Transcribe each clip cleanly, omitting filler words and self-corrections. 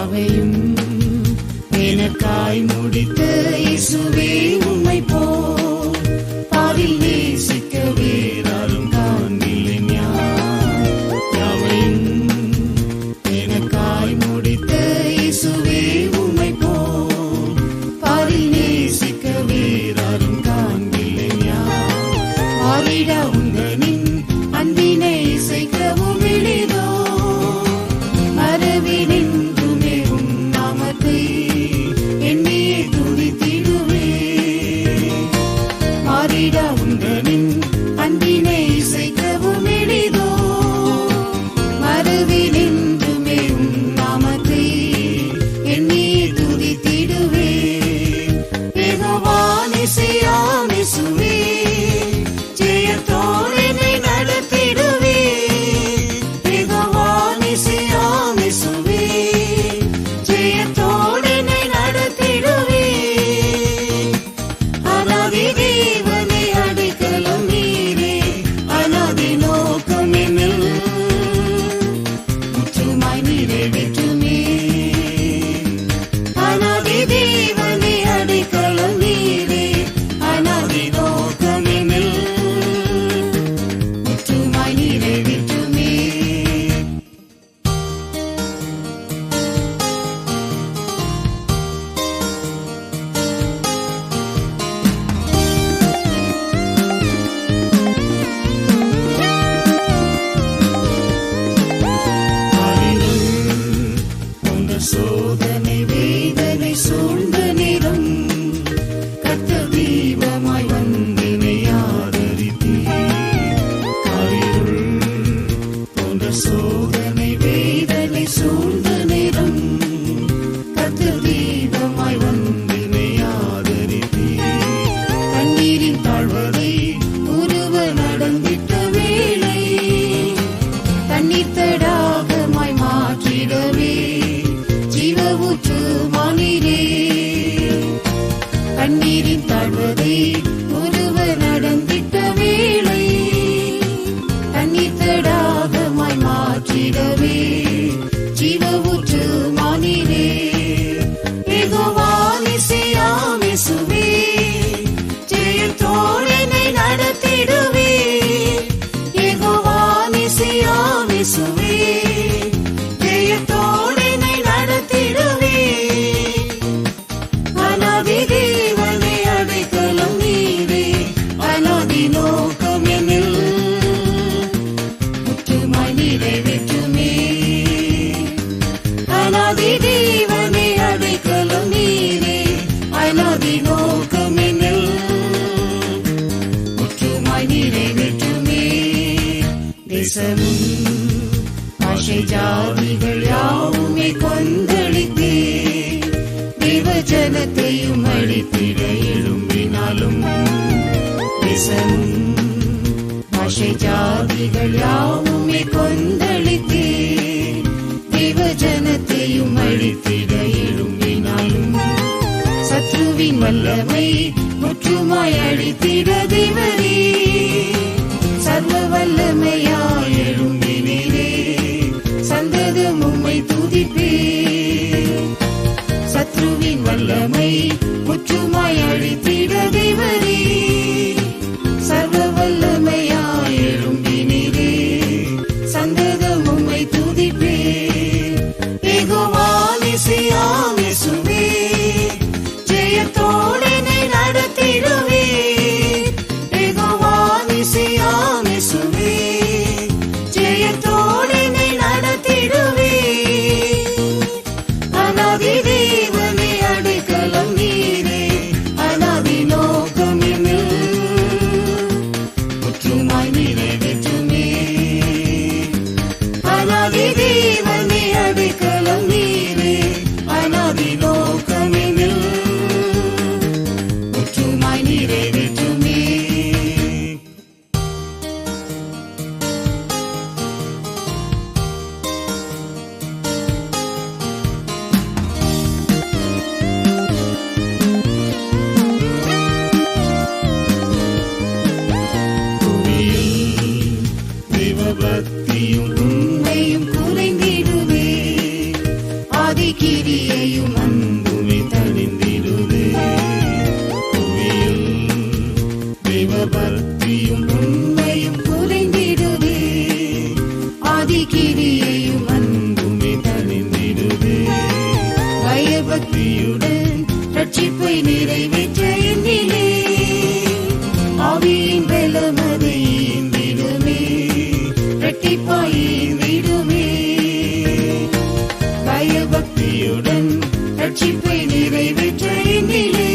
யாவையும் எனக்காய் முடித்த இயேசுவே உம்மை போல் பாரில் நேசிக்க வேறாரும் காண்பில்லை ஞான். யாவையும் எனக்காய் முடித்த இயேசுவே உம்மை போல் பாரில் நேசிக்க வேறாரும் காண்பில்லை ஞான். மாறிட உந்தனின் அன்பினை இசைக்கவும் எளிதோ, மறவினின்றுமே உம் நாமத்தை எண்ணியே துதித்திடுவே. மாறிட உந்தனின் அன்பினை இசைக்கவும் எளிதோ, மறவினின்றுமே உம் நாமத்தை எண்ணியே துதித்திடுவே. யெகோவா நிசியாம் இயேசுவே ஜெயத்தோடு என்னை நடத்திடுவே. யெகோவா நிசியாம் இயேசுவே ஜெயத்தோடு என்னை நடத்திடுவே. அநாதி தேவனே அடைக்கலம் நீரே, அநாதி நோக்கம் என்னில் முற்றுமாய் நிறைவேற்றுமே. அநாதி தேவனே அடைக்கலம் நீரே, அநாதி நோக்கம் என்னில் முற்றுமாய் நிறைவேற்றுமே. சோதனை வேதனை சூழ்ந்த நேரம் கர்த்தர் தீபமாய் வந்தினை ஆதரித்தீர். காரிருள் போன்ற சோதனை வேதனை சூழ்ந்த நேரம் கர்த்தர் தீபமாய் வந்தினை ஆதரித்தீர். கண்ணீரின் தாழ்வதை உருவ நடந்திட்ட வேளை தண்ணீர் தடாகமாய் மாற்றிடவே ஜீவ ஊற்றுமானீரே. கண்ணீரின் தாழ்வதை ஒருவ நடந்திட்ட வேளை தண்ணீர் தடாகமாய் மாற்றிடவே ஜீவ ஊற்றுமானீரே. யெகோவா நிசியாம் இயேசுவே ஜெயத்தோடு என்னை நடத்திடுவே. யெகோவா நிசியாம் இயேசுவே ஜெயத்தோடு என்னை நடத்திடுவே. அநாதி தேவனே அடைக்கலம் நீரே, அநாதி நோக்கம் என்னில் முற்றுமாய் நிறைவேற்றுமே. அநாதி தேவனே அடைக்கலம் நீரே, அநாதி நோக்கம் என்னில் முற்றுமாய் நிறைவேற்றுமே. தேசமும் பாஷை ஜாதிகள் யாவுமே கொந்தளித்தே தேவ ஜனத்தையும் அழித்திட எழும்பினாலும். தேசமும் பாஷை ஜாதிகள் யாவுமே கொந்தளித்தே தேவ ஜனத்தையும் அழித்திட எழும்பினாலும். சத்ருவின் வல்லமை முற்றுமாய் அழித்திட தேவரே சர்வ வல்லமையாய் எழும்பினீரே. சந்ததம் உம்மை துதிப்பே. சத்ருவின் வல்லமை முற்றுமாய் அழித்திட தேவரே சர்வ வல்லமையாய் எழும்பினீரே. சந்ததம் உம்மை துதிப்பே. யெகோவா நிசியாம் இயேசுவே ஜெயத்தோடு என்னை நடத்திடுவே. யெகோவா நிசியாம் இயேசுவே ஜெயத்தோடு என்னை நடத்திடுவே. அநாதி தேவனே அடைக்கலம் நீரே, அநாதி ஆதிக்கிரியையும் அன்புமே தணிந்திடுதே. புவியில் தெய்வ பக்தியும் உண்மையும் குறைந்திடுதே. ஆதிக்கிரியையும் அன்புமே தணிந்திடுதே. பயபக்தியுடன் ரட்சிப்பை நிறைவேற்ற எண்ணிலே ஆவியின் பலமதை ஈந்திடுமே. இரட்டிப்பாய் ஈந்திடுமே. பயபக்தியுடன் ரட்சிப்பை நிறைவேற்ற எண்ணிலே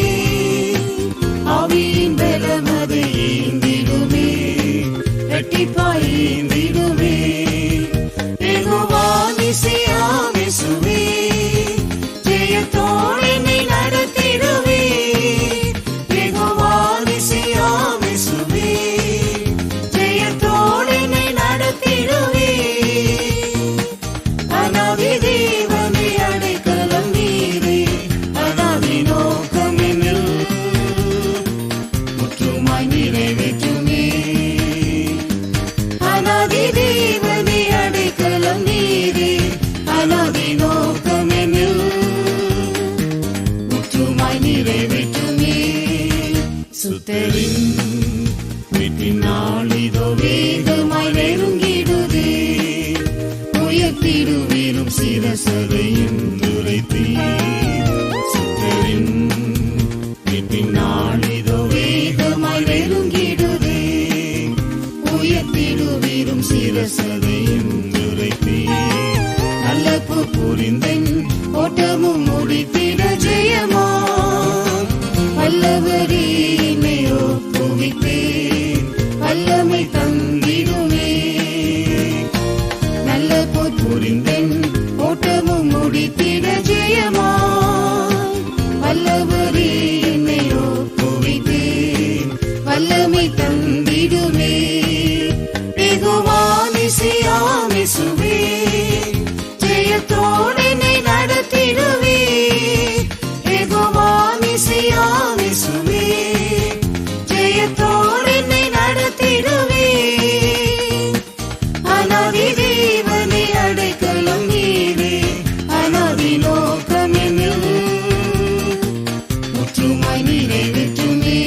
ஆவியின் பலமதை ஈந்திடுமே. இரட்டிப்பாய் ஈந்திடுமே. யெகோவா நிசியாம் இயேசுவே ஜெயத்தோடு என்னை நடத்திடுவே. யெகோவா நிசியாம் இயேசுவே ஜெயத்தோடு என்னை நடத்திடுவே. அநாதி தேவனே அடைக்கலம் நீரே. அநாதி நோக்கம் என்னில் முற்றுமாய் நிறைவேற்றுமே. அநாதி தேவனே அடைக்கலம் நீரே. அநாதி நோக்கம் என்னில் முற்றுமாய் நிறைவேற்றுமே. சுத்தரின் வீட்டின் நாளிதோ வேகமாய் நெருங்கிடுதே. உயர்த்திடுவீரும் சிரசதையும் உரைத்தீர். சுத்தரின் வீட்டின் நாளிதோ வேகமாய் நெருங்கிடுதே. உயர்த்திடுவீரும் சிரசதையும் உரைத்தீர். நல்ல புரிந்தன் ஓட்டமும் முடித்திட ஜெயமா. வல்லவரே என்னை ஒப்புவிப்பேன். வல்லமை தந்திடுமே. நல்ல புரிந்தன் ஓட்டமும் முடித்திட ஜெயமா. வல்லவரே என்னை ஒப்புவிப்பேன். வல்லமை தந்திடுமே. யெகோவா நிசியாம் இயேசுவே ஜெயத்தோடு என்னை நடத்திடுவே. யெகோவா நிசியாம் இயேசுவே ஜெயத்தோடு என்னை நடத்திடுவே. அநாதி தேவனே அடைக்கலம் நீரே. அநாதி நோக்கம் என்னில் முற்றுமாய் நிறைவேற்றுமே.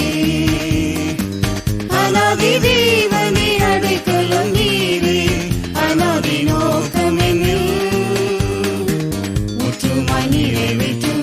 அநாதி தேவனே அடைக்கலம் நீரே. அநாதி நோக்கம் என்னில் முற்றுமாய் நிறைவேற்றுமே.